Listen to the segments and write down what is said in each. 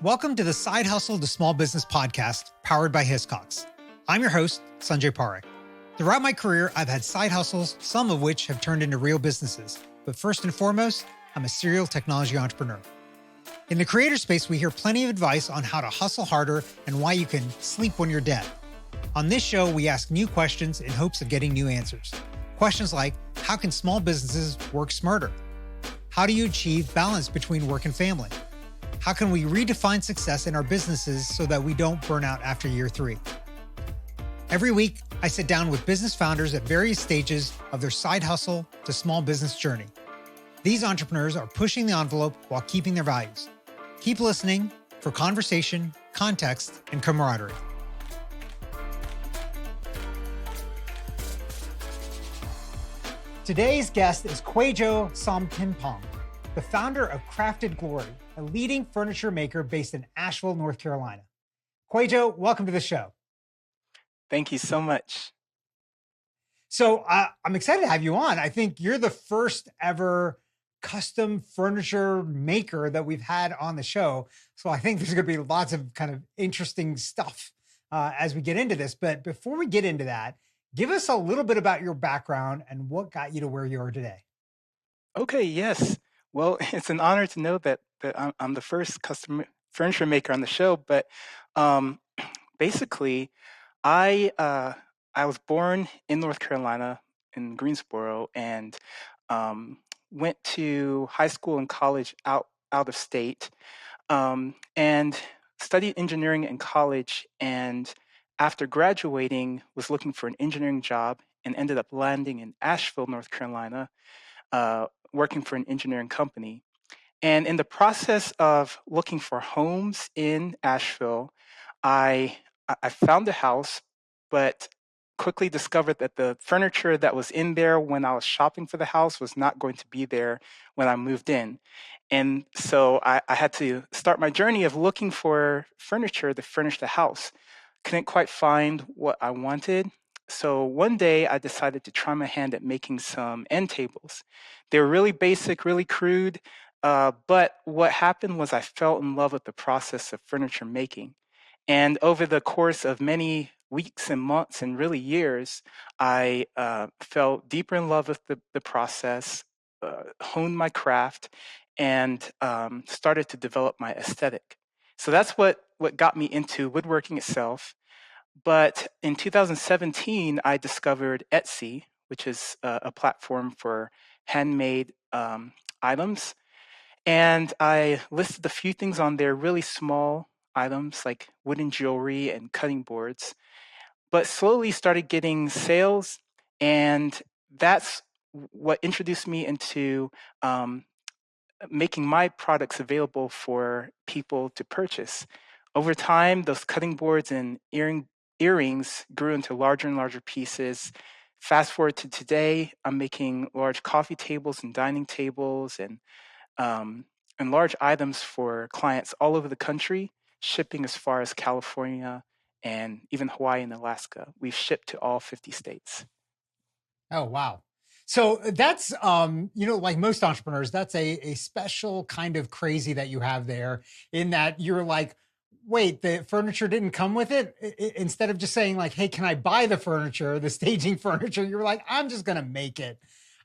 Welcome to the Side Hustle to Small Business podcast powered by Hiscox. I'm your host, Sanjay Parekh. Throughout my career, I've had side hustles, some of which have turned into real businesses. But first and foremost, I'm a serial technology entrepreneur. In the creator space, we hear plenty of advice on how to hustle harder and why you can sleep when you're dead. On this show, we ask new questions in hopes of getting new answers. Questions like, how can small businesses work smarter? How do you achieve balance between work and family? How can we redefine success in our businesses so that we don't burn out after year 3? Every week, I sit down with business founders at various stages of their side hustle to small business journey. These entrepreneurs are pushing the envelope while keeping their values. Keep listening for conversation, context, and camaraderie. Today's guest is Kwadwo Som-Pimpong, the founder of Crafted Glory, a leading furniture maker based in Asheville, North Carolina. Kwadwo, welcome to the show. Thank you so much. So I'm excited to have you on. I think you're the first ever custom furniture maker that we've had on the show. So I think there's going to be lots of kind of interesting stuff as we get into this. But before we get into that, give us a little bit about your background and what got you to where you are today. Okay, yes. Well, it's an honor to know that I'm the first custom furniture maker on the show. But basically, I was born in North Carolina in Greensboro and went to high school and college out of state and studied engineering in college. And after graduating, was looking for an engineering job and ended up landing in Asheville, North Carolina, working for an engineering company. And in the process of looking for homes in Asheville, I found a house, but quickly discovered that the furniture that was in there when I was shopping for the house was not going to be there when I moved in. And so I had to start my journey of looking for furniture to furnish the house. Couldn't quite find what I wanted. So one day I decided to try my hand at making some end tables. They were really basic, really crude. But what happened was I fell in love with the process of furniture making. And over the course of many weeks and months and really years, I fell deeper in love with the process, honed my craft, and started to develop my aesthetic. So that's what got me into woodworking itself. But in 2017, I discovered Etsy, which is a platform for handmade items. And I listed a few things on there, really small items like wooden jewelry and cutting boards, but slowly started getting sales. And that's what introduced me into making my products available for people to purchase. Over time, those cutting boards and earrings grew into larger and larger pieces. Fast forward to today, I'm making large coffee tables and dining tables and large items for clients all over the country, shipping as far as California and even Hawaii and Alaska. We've shipped to all 50 states. Oh, wow. So that's, like most entrepreneurs, that's a special kind of crazy that you have there in that you're like, wait, the furniture didn't come with it? Instead of just saying like, hey, can I buy the furniture, the staging furniture? You're like, I'm just going to make it.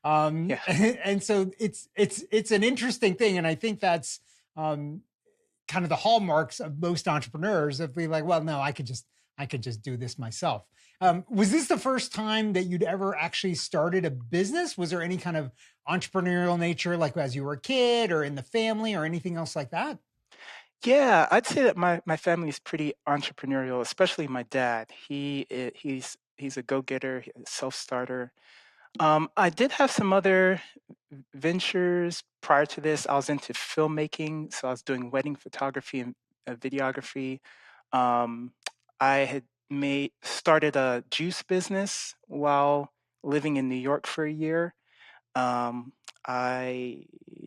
Yeah. And so it's an interesting thing. And I think that's kind of the hallmarks of most entrepreneurs of being like, well, no, I could just do this myself. Was this the first time that you'd ever actually started a business? Was there any kind of entrepreneurial nature, like as you were a kid or in the family or anything else like that? Yeah, I'd say that my family is pretty entrepreneurial, especially my dad. He's a go-getter, self-starter. I did have some other ventures prior to this. I was into filmmaking, so I was doing wedding photography and videography. Um, I had started a juice business while living in New York for a year. I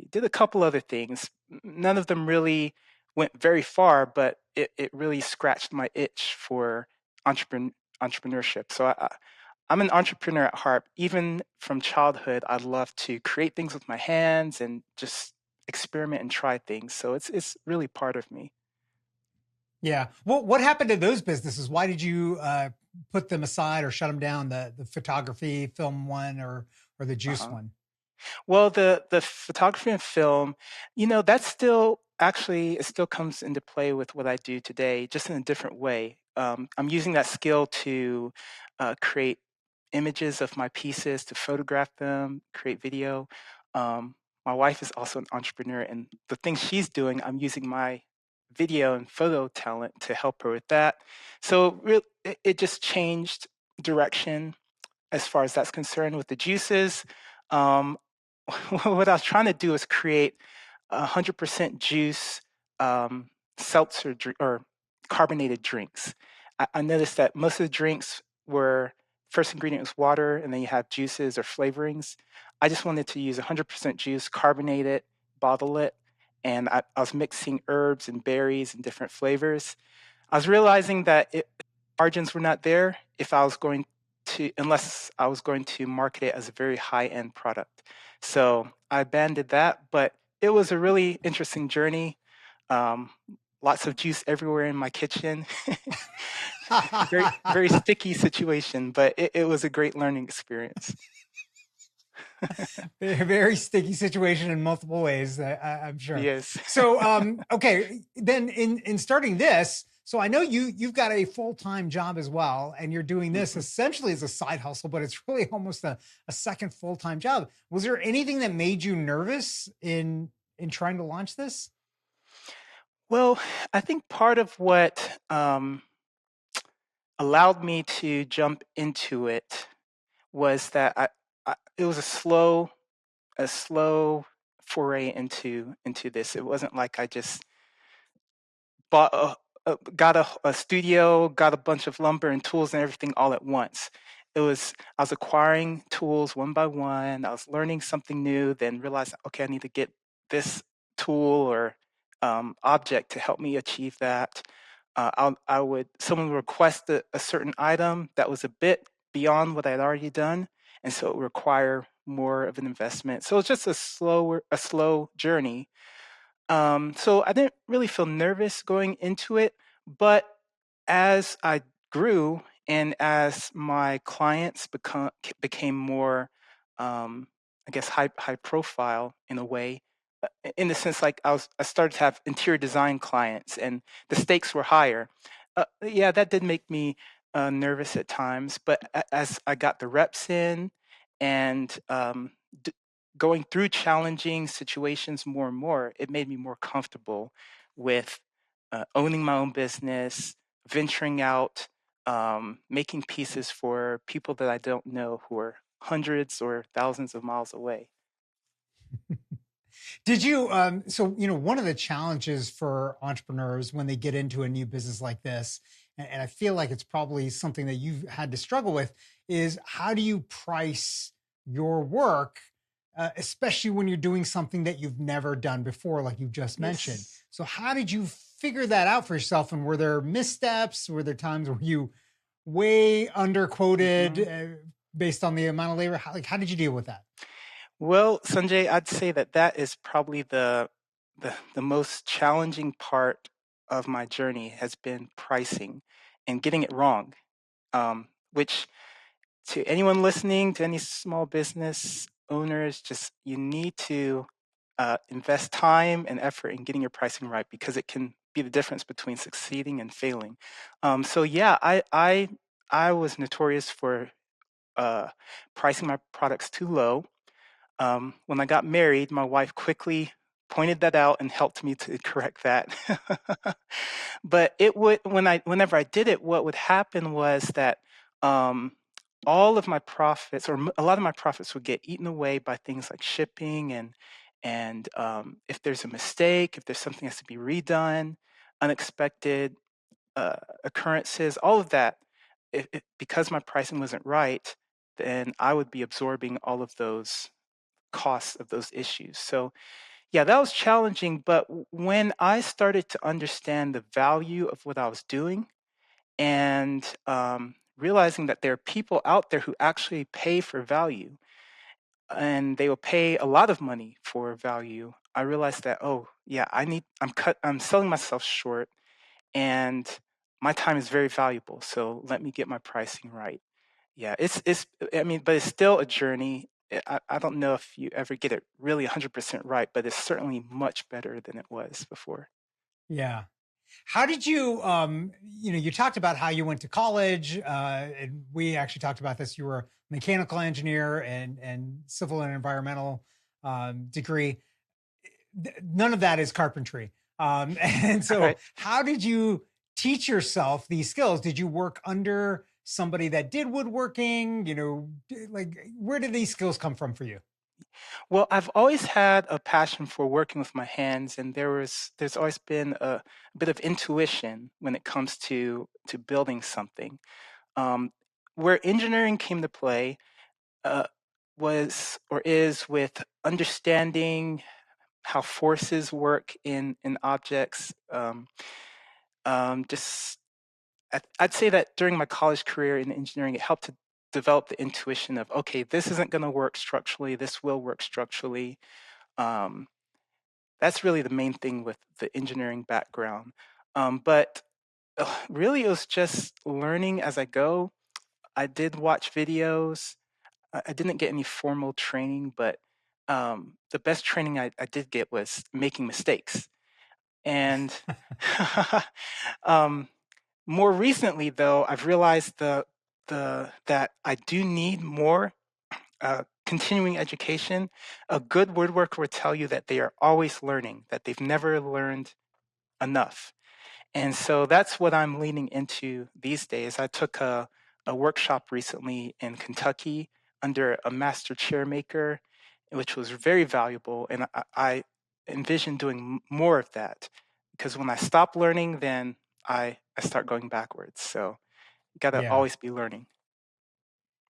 did a couple other things. None of them really went very far, but it really scratched my itch for entrepreneurship. So I'm an entrepreneur at heart. Even from childhood, I love to create things with my hands and just experiment and try things. So it's really part of me. Yeah. What happened to those businesses? Why did you put them aside or shut them down? The photography, film one, or the juice Uh-huh. one? Well, the photography and film, that's still actually it still comes into play with what I do today, just in a different way. I'm using that skill to create images of my pieces, to photograph them, create video. Um, my wife is also an entrepreneur, and the things she's doing, I'm using my video and photo talent to help her with that. So it just changed direction as far as that's concerned. With the juices, um, what I was trying to do is create 100% juice seltzer or carbonated drinks. I noticed that most of the drinks were first ingredient was water, and then you have juices or flavorings. I just wanted to use 100% juice, carbonate it, bottle it, and I was mixing herbs and berries and different flavors. I was realizing that margins were not there if I was going to, unless I was going to market it as a very high end product. So I abandoned that, but it was a really interesting journey. Um, Lots of juice everywhere in my kitchen. Very, very sticky situation, but it was a great learning experience. Very sticky situation in multiple ways, I'm sure. Yes. So, okay, then in starting this, so I know you've got a full-time job as well, and you're doing this Mhm. essentially as a side hustle, but it's really almost a second full-time job. Was there anything that made you nervous in trying to launch this? Well, I think part of what allowed me to jump into it was that it was a slow foray into this. It wasn't like I just bought got a studio, got a bunch of lumber and tools and everything all at once. I was acquiring tools one by one. I was learning something new, then realized, okay, I need to get this tool or object to help me achieve that. Someone would request a certain item that was a bit beyond what I'd already done, and so it would require more of an investment. So it's just a slow journey. So I didn't really feel nervous going into it, but as I grew and as my clients became more, um, I guess, high profile in a way, in the sense like I started to have interior design clients, and the stakes were higher. Yeah, that did make me nervous at times, but as I got the reps in and d- going through challenging situations more and more, it made me more comfortable with owning my own business, venturing out, making pieces for people that I don't know who are hundreds or thousands of miles away. Did you so one of the challenges for entrepreneurs when they get into a new business like this, and I feel like it's probably something that you've had to struggle with, is how do you price your work, especially when you're doing something that you've never done before, like you just mentioned. Yes. So how did you figure that out for yourself? And were there missteps? Were there times where you way underquoted Mhm. based on the amount of labor? How did you deal with that? Well, Sanjay, I'd say that that is probably the most challenging part of my journey has been pricing and getting it wrong. Which to anyone listening, to any small business owners, just you need to invest time and effort in getting your pricing right because it can be the difference between succeeding and failing. So yeah, I was notorious for uh, pricing my products too low. When I got married, my wife quickly pointed that out and helped me to correct that. But whenever I did it, what would happen was that um, all of my profits, or a lot of my profits, would get eaten away by things like shipping and if there's a mistake, if there's something that has to be redone, unexpected occurrences, all of that. Because my pricing wasn't right, then I would be absorbing all of those costs of those issues. So, yeah, that was challenging. But when I started to understand the value of what I was doing and realizing that there are people out there who actually pay for value and they will pay a lot of money for value, I realized that, oh, yeah, I'm selling myself short and my time is very valuable. So let me get my pricing right. Yeah, it's I mean, but it's still a journey. I don't know if you ever get it really 100% right, but it's certainly much better than it was before. Yeah. How did you, you talked about how you went to college, and we actually talked about this. You were a mechanical engineer and civil and environmental degree. None of that is carpentry. And All so, right. how did you teach yourself these skills? Did you work under somebody that did woodworking? Like, where did these skills come from for you? Well, I've always had a passion for working with my hands, and there's always been a bit of intuition when it comes to building something. Um, where engineering came to play uh, was or is with understanding how forces work in objects. Just I'd say that during my college career in engineering, it helped to develop the intuition of, okay, this isn't going to work structurally. This will work structurally. Um, that's really the main thing with the engineering background. But really, it was just learning as I go. I did watch videos. I didn't get any formal training, but the best training I did get was making mistakes. And um, more recently, though, I've realized the that I do need more continuing education. A good woodworker would tell you that they are always learning, that they've never learned enough. And so that's what I'm leaning into these days. I took a workshop recently in Kentucky under a master chair maker, which was very valuable. And I envision doing more of that because when I stop learning, then I start going backwards. So you got to Yeah. always be learning.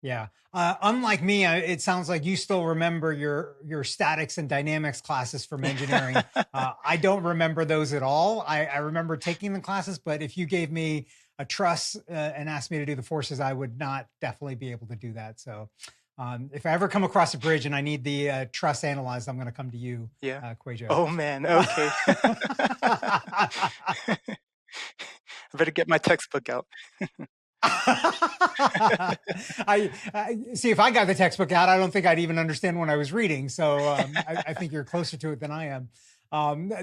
Yeah. Unlike me, it sounds like you still remember your statics and dynamics classes from engineering. I don't remember those at all. I remember taking the classes, but if you gave me a truss and asked me to do the forces, I would not definitely be able to do that. So, if I ever come across a bridge and I need the truss analyzed, I'm going to come to you, Yeah. Kwadwo. Oh, man. Okay. I better get my textbook out. I see. If I got the textbook out, I don't think I'd even understand what I was reading. So I think you're closer to it than I am.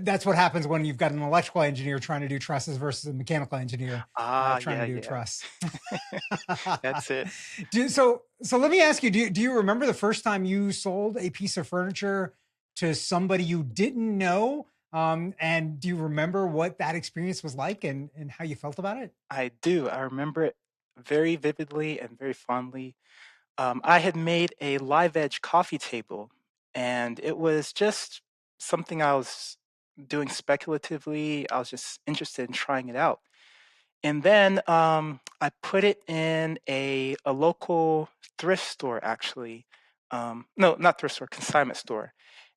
That's what happens when you've got an electrical engineer trying to do trusses versus a mechanical engineer Ah, trying yeah, to do a yeah. truss. That's it. So let me ask you: do you remember the first time you sold a piece of furniture to somebody you didn't know? And do you remember what that experience was like and how you felt about it? I do. I remember it very vividly and very fondly. I had made a live edge coffee table, and it was just something I was doing speculatively. I was just interested in trying it out. And then I put it in a local thrift store, actually. No, not thrift store, consignment store.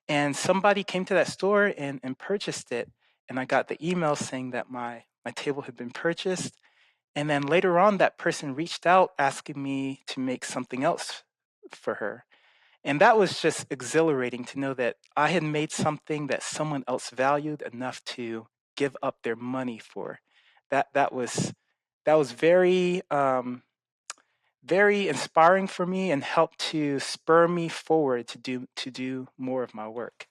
And somebody came to that store and purchased it. And I got the email saying that my table had been purchased. And then later on, that person reached out asking me to make something else for her. And that was just exhilarating to know that I had made something that someone else valued enough to give up their money for. That was very very inspiring for me and helped to spur me forward to do more of my work.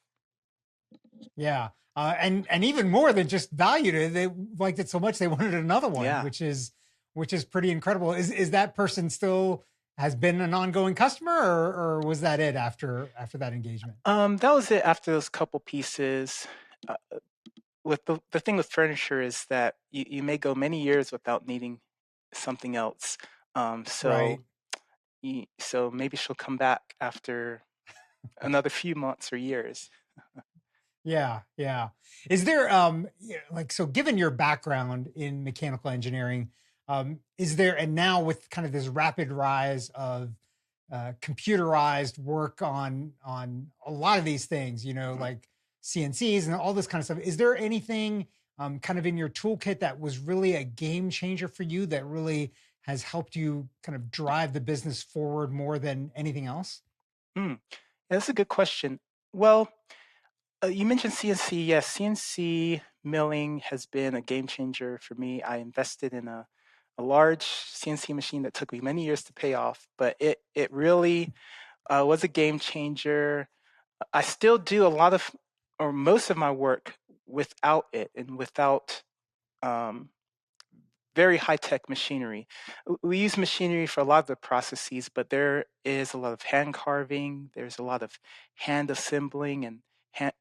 Yeah. And even more than just valued it, they liked it so much they wanted another one, Yeah. which is pretty incredible. Is that person still has been an ongoing customer, or was that it after that engagement? That was it after those couple pieces. Uh, with the thing with furniture is that you may go many years without needing something else. So Right. so maybe she'll come back after another few months or years. Yeah, yeah. Is there like, so given your background in mechanical engineering, is there, and now with kind of this rapid rise of computerized work on a lot of these things, Mhm. like CNCs and all this kind of stuff, is there anything kind of in your toolkit that was really a game changer for you that really has helped you kind of drive the business forward more than anything else? Mm. Yeah, that's a good question. Well, you mentioned CNC. Yes, CNC milling has been a game changer for me. I invested in a large CNC machine that took me many years to pay off, but it really was a game changer. I still do a lot of or most of my work without it and without um, very high tech machinery. We use machinery for a lot of the processes, but there is a lot of hand carving, there's a lot of hand assembling and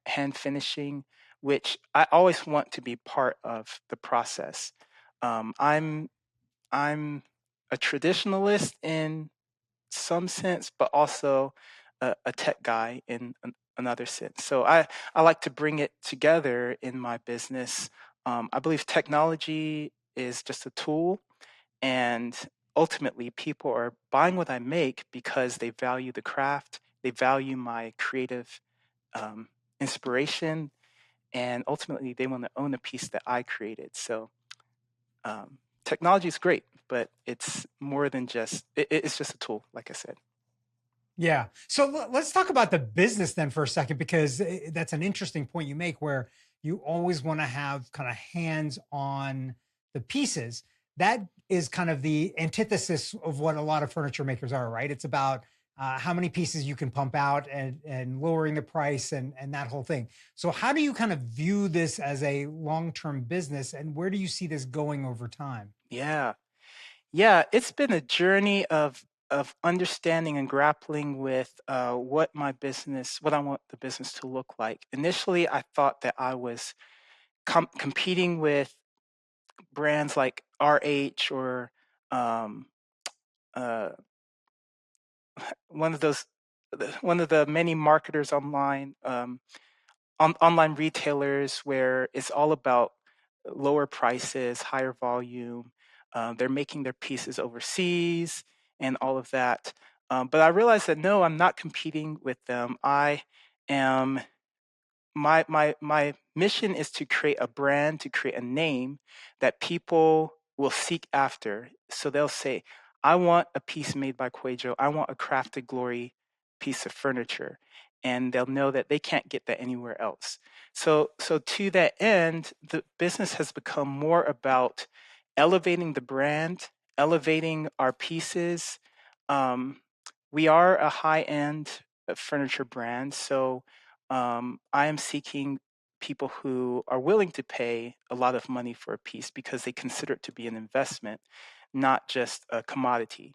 hand finishing, which I always want to be part of the process. I'm a traditionalist in some sense, but also a tech guy in another sense. So I like to bring it together in my business. I believe technology is just a tool, and ultimately, people are buying what I make because they value the craft, they value my creative um, inspiration, and ultimately, they want to own a piece that I created. So technology is great, but it's more than just it's just a tool, like I said. Yeah. So let's talk about the business then for a second, because that's an interesting point you make where you always want to have kind of hands on the pieces. That is kind of the antithesis of what a lot of furniture makers are, right? It's about how many pieces you can pump out and lowering the price and that whole thing. So, how do you kind of view this as a long term business, and where do you see this going over time? Yeah. Yeah, it's been a journey of understanding and grappling with what I want the business to look like. Initially, I thought that I was competing with brands like RH or um, uh, one of those, one of the many marketers online. Online retailers where it's all about lower prices, higher volume. They're making their pieces overseas and all of that. But I realized that no, I'm not competing with them. I am my mission is to create a brand, to create a name that people will seek after. So they'll say, I want a piece made by Kwadwo. I want a crafted glory piece of furniture. And they'll know that they can't get that anywhere else. So to that end, the business has become more about elevating the brand, elevating our pieces. Um, we are a high-end furniture brand, so I am seeking people who are willing to pay a lot of money for a piece because they consider it to be an investment, not just a commodity.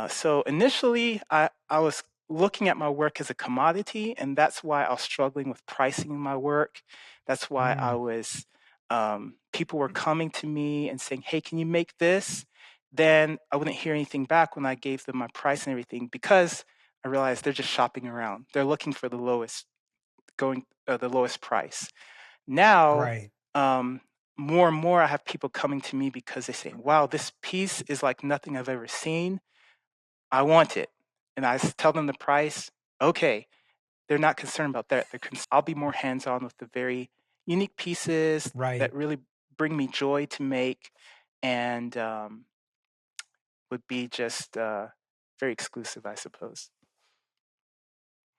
So initially, I was looking at my work as a commodity, and that's why I was struggling with pricing my work. That's why Mm, people were coming to me and saying, hey, can you make this? Then I wouldn't hear anything back when I gave them my price and everything because I realized they're just shopping around. They're looking for the lowest price. Now, right. um, more and more, I have people coming to me because they say, wow, this piece is like nothing I've ever seen. I want it. And tell them the price. Okay. They're not concerned about that. I'll be more hands on with the very unique pieces Right. that really bring me joy to make and would be just very exclusive, I suppose.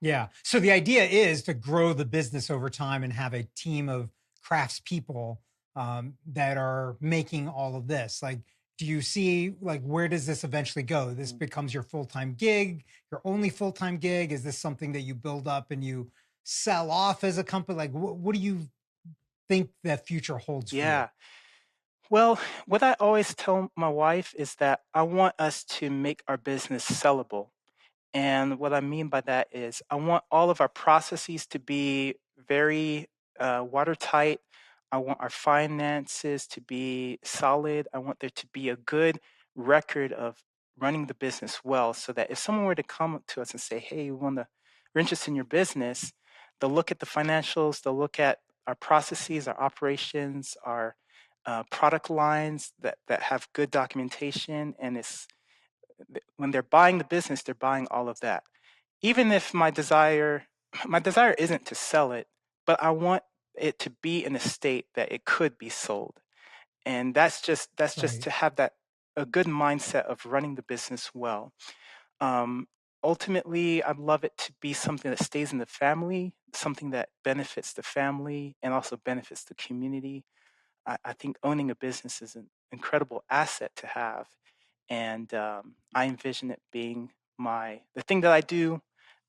Yeah. So the idea is to grow the business over time and have a team of craftspeople that are making all of this. Like, do you see like where does this eventually go? This becomes your full time gig, your only full time gig. Is this something that you build up and you sell off as a company? Like, what do you think that future holds for you? Yeah. Well, what I always tell my wife is that I want us to make our business sellable. And what I mean by that is, I want all of our processes to be very watertight. I want our finances to be solid. I want there to be a good record of running the business well so that if someone were to come to us and say, hey, we're interested in your business, they'll look at the financials, they'll look at our processes, our operations, our product lines that have good documentation, and when they're buying the business, they're buying all of that. Even if my desire isn't to sell it, but I want it to be in a state that it could be sold. And that's just Right. to have that a good mindset of running the business well. ultimately, I'd love it to be something that stays in the family, something that benefits the family and also benefits the community. I think owning a business is an incredible asset to have, and I envision it being the thing that I do,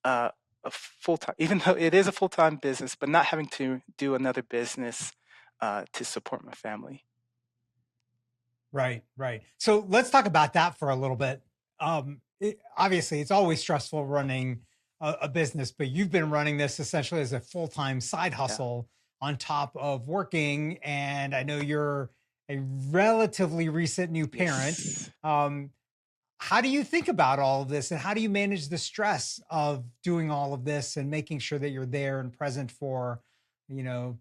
a full time, even though it is a full time business, but not having to do another business to support my family. Right, right. So let's talk about that for a little bit. Obviously, it's always stressful running a business, but you've been running this essentially as a full time side Yeah. hustle on top of working. And I know you're a relatively recent new parent. Yes. Um, how do you think about all of this, and how do you manage the stress of doing all of this and making sure that you're there and present for, you know,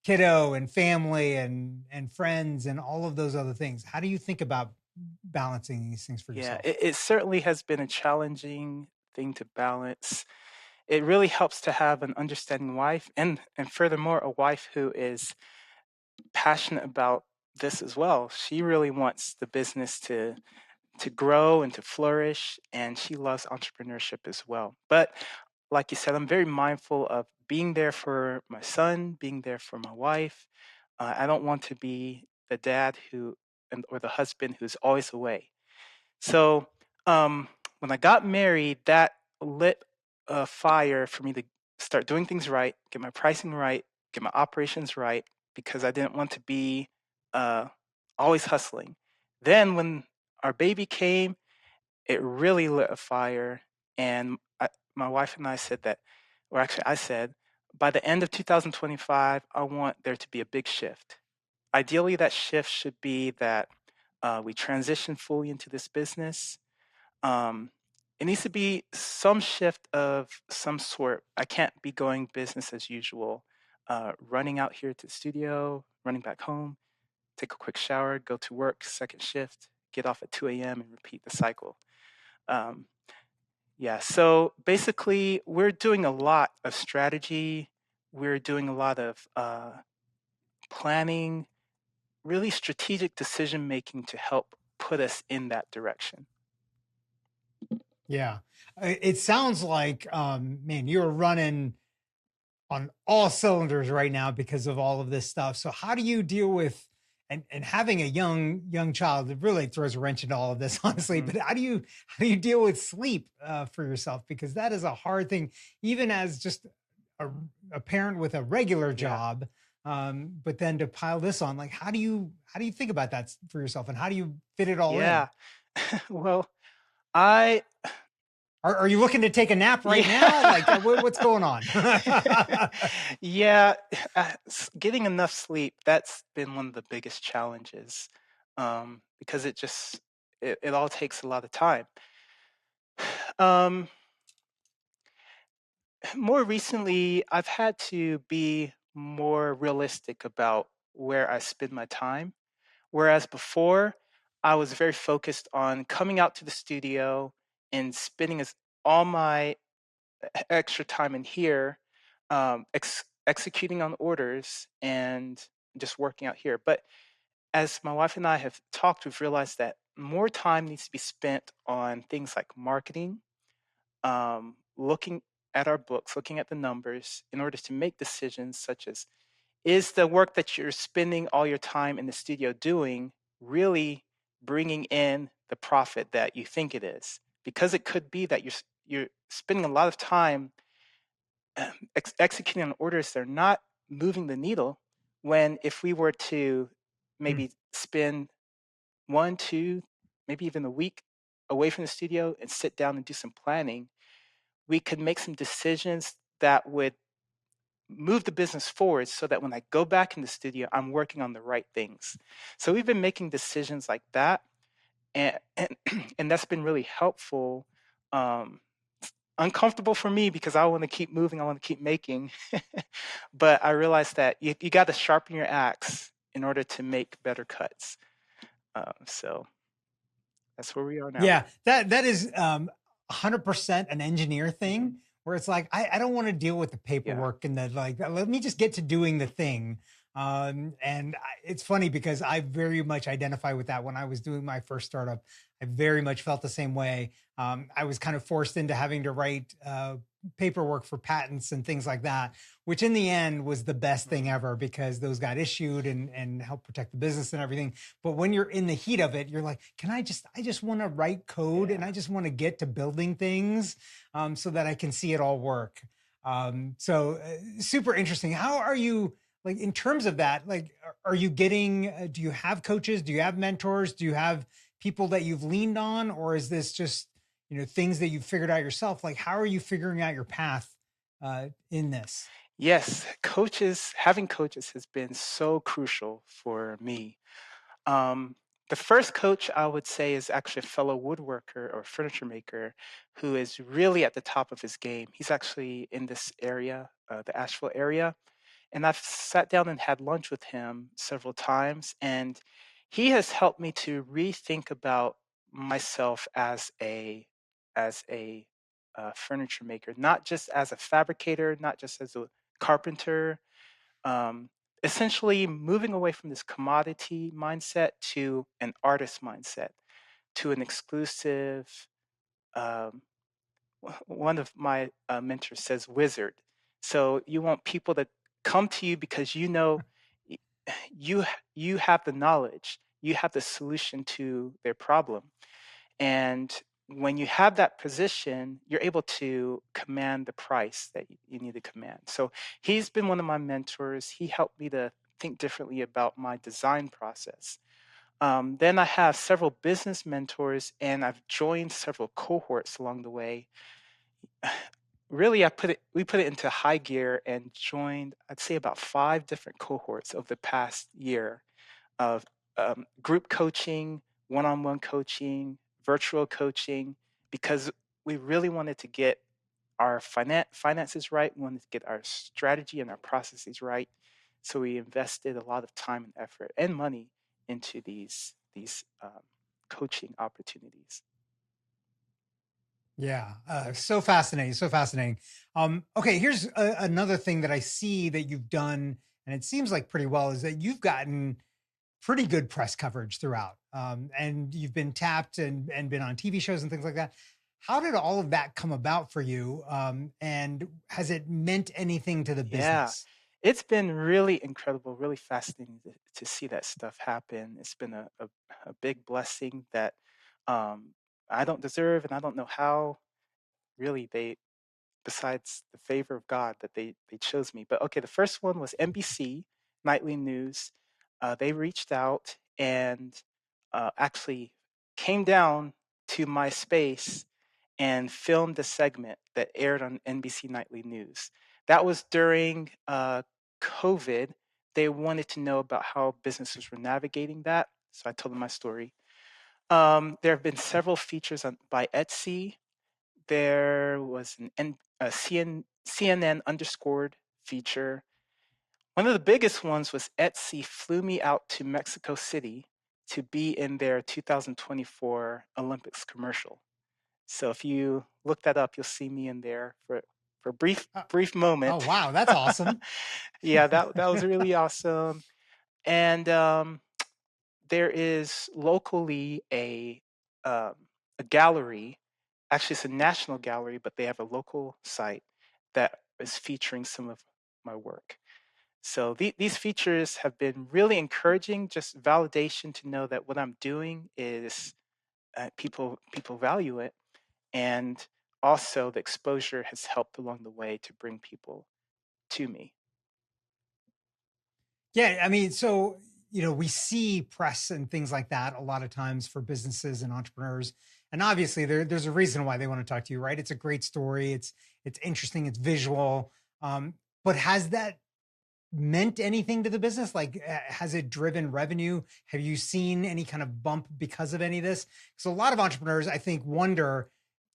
kiddo and family and friends and all of those other things? How do you think about balancing these things for Yeah, yourself? it certainly has been a challenging thing to balance. It really helps to have an understanding wife, and furthermore, a wife who is passionate about this as well. She really wants the business to grow and to flourish, and she loves entrepreneurship as well. But like you said, I'm very mindful of being there for my son, being there for my wife. I don't want to be the dad or the husband who's always away. So when I got married, that lit a fire for me to start doing things right, get my pricing right, get my operations right, because I didn't want to be uh, always hustling. Then when our baby came, it really lit a fire. And my wife and I said that, or actually, I said, by the end of 2025, I want there to be a big shift. Ideally, that shift should be that we transition fully into this business. um, it needs to be some shift of some sort. I can't be going business as usual, running out here to the studio, running back home, take a quick shower, go to work, second shift, get off at 2 a.m. and repeat the cycle. Um, yeah, so basically, we're doing a lot of strategy. We're doing a lot of planning, really strategic decision making to help put us in that direction. Yeah. It sounds like, man, you're running on all cylinders right now because of all of this stuff. So how do you deal with and having a young child? It really throws a wrench into all of this, honestly. Mhm. But how do you deal with sleep for yourself? Because that is a hard thing, even as just a, a parent with a regular Yeah. job. But then to pile this on, like, how do you think about that for yourself, and how do you fit it all in? Yeah. Well, I Are you looking to take a nap right yeah. now? Like, what's going on? Yeah, getting enough sleep, that's been one of the biggest challenges, because it all takes a lot of time. Um, more recently, I've had to be more realistic about where I spend my time, whereas before, I was very focused on coming out to the studio and spending all my extra time in here, executing on orders and just working out here. But as my wife and I have talked, we've realized that more time needs to be spent on things like marketing, looking at our books, looking at the numbers in order to make decisions such as, is the work that you're spending all your time in the studio doing really bringing in the profit that you think it is? Because it could be that you're spending a lot of time executing on orders that are not moving the needle, when if we were to Hmm. maybe spend 1, 2, maybe even a week away from the studio and sit down and do some planning, we could make some decisions that would move the business forward so that when I go back in the studio, I'm working on the right things. So we've been making decisions like that, and and that's been really helpful. Um, Uncomfortable for me because I want to keep moving, I want to keep making. But I realized that you got to sharpen your axe in order to make better cuts. So that's where we are now. Yeah, that is 100% an engineer Hmm. thing, where it's like I don't want to deal with the Yeah. paperwork and the, like, let me just get to doing the thing. It's funny because I very much identify with that. When I was doing my first startup, I very much felt the same way. I was kind of forced into having to write paperwork for patents and things like that, which in the end was the best thing Mhm. ever because those got issued and help protect the business and everything. But when you're in the heat of it, you're like, I just want to write code and Yeah. I just want to get to building things so that I can see it all work. Super interesting. How are you? Like in terms of that, like are you getting do you have coaches, do you have mentors, do you have people that you've leaned on, or is this just things that you've figured out yourself? Like how are you figuring out your path in this? Yes, having coaches has been so crucial for me. Um, the first coach I would say is actually a fellow woodworker or furniture maker who is really at the top of his game. He's actually in this area, the Asheville area, and I've sat down and had lunch with him several times, and he has helped me to rethink about myself as a furniture maker, not just as a fabricator, not just as a carpenter, um, essentially moving away from this commodity mindset to an artist mindset, to an exclusive. Um, One of my mentors says wizard. So you want people that come to you because y- you have the knowledge, you have the solution to their problem, and when you have that position, you're able to command the price that you need to command. So he's been one of my mentors. He helped me to think differently about my design process. Then I have several business mentors, and I've joined several cohorts along the way. Really, we put it into high gear and joined, I'd say, about 5 different cohorts over the past year of group coaching, one-on-one coaching, virtual coaching, because we really wanted to get our finances right. We wanted to get our strategy and our processes right. So we invested a lot of time and effort and money into these coaching opportunities. Yeah, so fascinating, so fascinating. Okay, here's another thing that I see that you've done, and it seems like pretty well, is that you've gotten pretty good press coverage throughout, and you've been tapped and been on TV shows and things like that. How did all of that come about for you? And has it meant anything to the Yeah, business? it's been really incredible, really fascinating to see that stuff happen. It's been a big blessing that um, I don't deserve, and I don't know how really besides the favor of God, that they chose me. But okay, the first one was NBC Nightly News. They reached out and actually came down to my space and filmed a segment that aired on NBC Nightly News. That was during COVID. They wanted to know about how businesses were navigating that. So I told them my story. There have been several features by Etsy. There was a CNN underscored feature. One of the biggest ones was Etsy flew me out to Mexico City to be in their 2024 Olympics commercial. So if you look that up, you'll see me in there for a Uh, brief oh, moment. wow, that's awesome. Yeah, that was really awesome. And there is locally um, a gallery. Actually, it's a national gallery, but they have a local site that is featuring some of my work. So these features have been really encouraging, just validation to know that what I'm doing is people value it, and also the exposure has helped along the way to bring people to me. Yeah, I mean, so we see press and things like that a lot of times for businesses and entrepreneurs, and obviously there's a reason why they want to talk to you, right? It's a great story. It's interesting. It's visual. But has that meant anything to the business? Like, has it driven revenue? Have you seen any kind of bump because of any of this? So a lot of entrepreneurs, I think, wonder,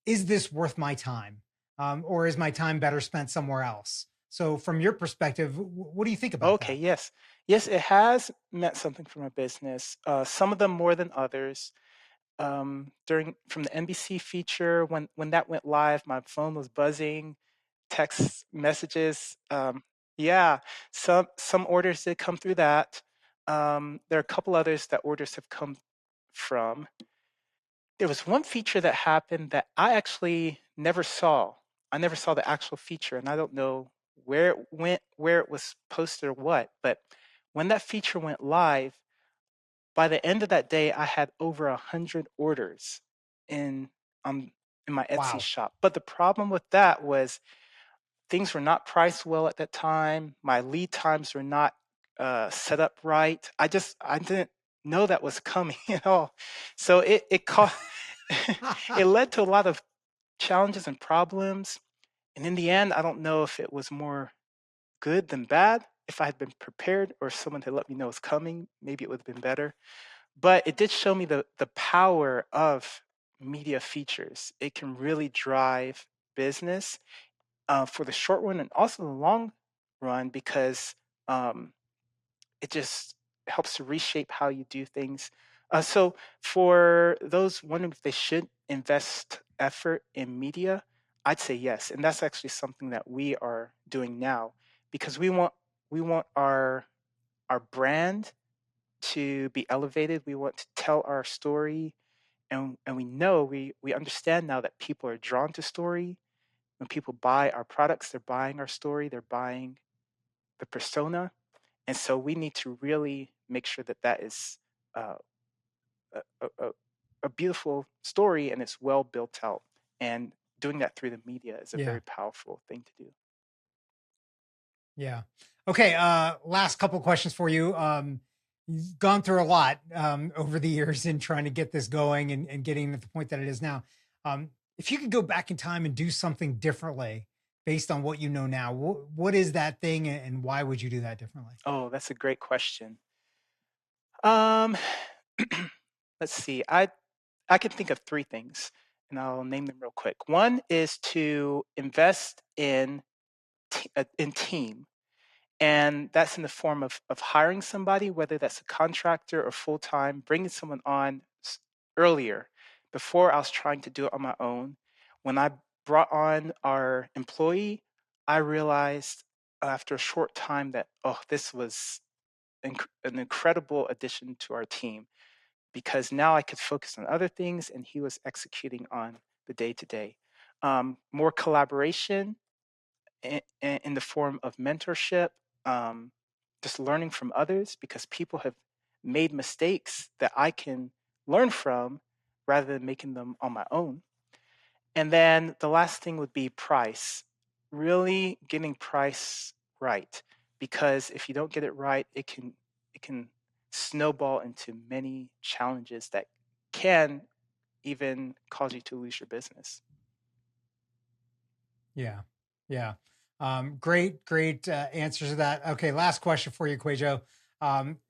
is this worth my time, or is my time better spent somewhere else? So, from your perspective, what do you think about Okay, that? yes. Yes, it has meant something for my business. Some of them more than others. During from the NBC feature, when that went live, my phone was buzzing, text messages. Yeah, some orders did come through that. There are a couple others that orders have come from. There was one feature that happened that I actually never saw. I never saw the actual feature, and I don't know where it went, where it was posted or what, but when that feature went live, by the end of that day, I had over 100 orders in um in my Etsy Wow. shop. But the problem with that was things were not priced well at that time. My lead times were not set up right. I didn't know that was coming at all. So it caused it led to a lot of challenges and problems. And in the end, I don't know if it was more good than bad. If I had been prepared or someone had let me know it's coming, maybe it would have been better. But it did show me the power of media features. It can really drive business for the short run and also the long run because um, it just helps to reshape how you do things. So for those wondering if they should invest effort in media, I'd say yes, and that's actually something that we are doing now because we want our brand to be elevated. We want to tell our story, and we know we understand now that people are drawn to story. When people buy our products, they're buying our story, they're buying the persona, and so we need to really make sure that that is uh, a beautiful story and it's well built out. And doing that through the media is a Yeah. very powerful thing to do. Yeah. Okay. Last couple questions for you. You've gone through a lot over the years in trying to get this going and getting at the point that it is now. If you could go back in time and do something differently based on what you know now, what is that thing and why would you do that differently? Oh, that's a great question. Um, let's see. I can think of three things, and I'll name them real quick. One is to invest in team. And that's in the form of hiring somebody, whether that's a contractor or full time, bringing someone on earlier before I was trying to do it on my own. When I brought on our employee, I realized after a short time that, oh, this was an incredible addition to our team because now I could focus on other things and he was executing on the day to day. More collaboration in the form of mentorship, um, just learning from others because people have made mistakes that I can learn from rather than making them on my own. And then the last thing would be price, really getting price right because if you don't get it right, it can snowball into many challenges that can even cause you to lose your business. Yeah. Yeah. Great answers to that. Okay. Last question for you, Quajo.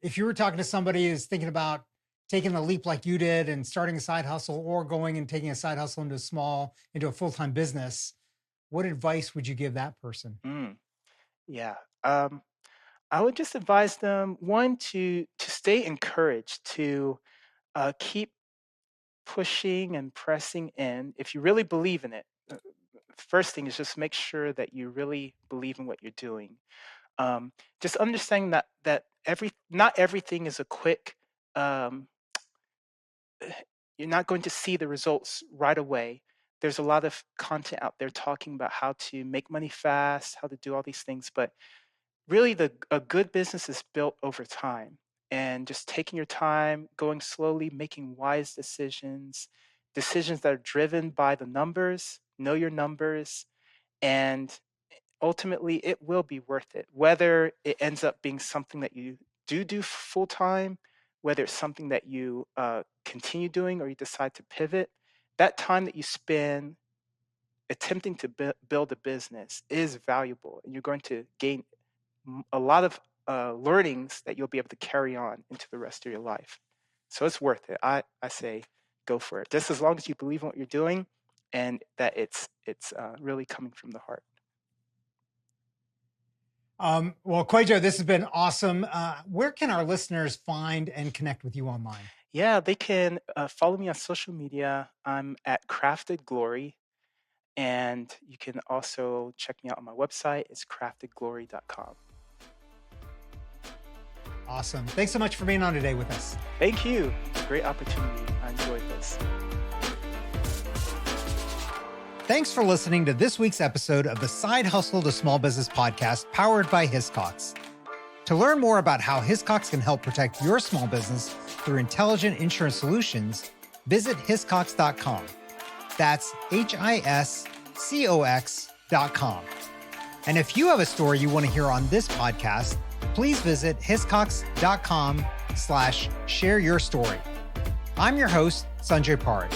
If you were talking to somebody who's thinking about taking the leap like you did and starting a side hustle or going and taking a side hustle into a full-time business, what advice would you give that person? Mm, yeah. I would just advise them one to stay encouraged, to keep pushing and pressing in. If you really believe in it, first thing is just make sure that you really believe in what you're doing. Um, just understanding that every not everything is a quick. Um, you're not going to see the results right away. There's a lot of content out there talking about how to make money fast, how to do all these things, but really a good business is built over time and just taking your time, going slowly, making wise decisions that are driven by the numbers, know your numbers, and ultimately it will be worth it. Whether it ends up being something that you do full time, whether it's something that you continue doing or you decide to pivot, that time that you spend attempting to build a business is valuable and you're going to gain a lot of learnings that you'll be able to carry on into the rest of your life. So it's worth it. I say go for it. Just as long as you believe in what you're doing and that it's really coming from the heart. Well, Quajo, this has been awesome. Where can our listeners find and connect with you online? Yeah, they can follow me on social media. I'm at Crafted Glory, And you can also check me out on my website. It's craftedglory.com. Awesome. Thanks so much for being on today with us. Thank you. Great opportunity. I enjoyed this. Thanks for listening to this week's episode of the Side Hustle to Small Business podcast powered by Hiscox. To learn more about how Hiscox can help protect your small business through intelligent insurance solutions, visit hiscox.com. That's HISCOX.com. And if you have a story you want to hear on this podcast, please visit hiscox.com/share your story. I'm your host, Sanjay Parikh.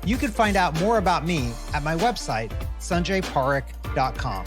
You can find out more about me at my website, sanjayparikh.com.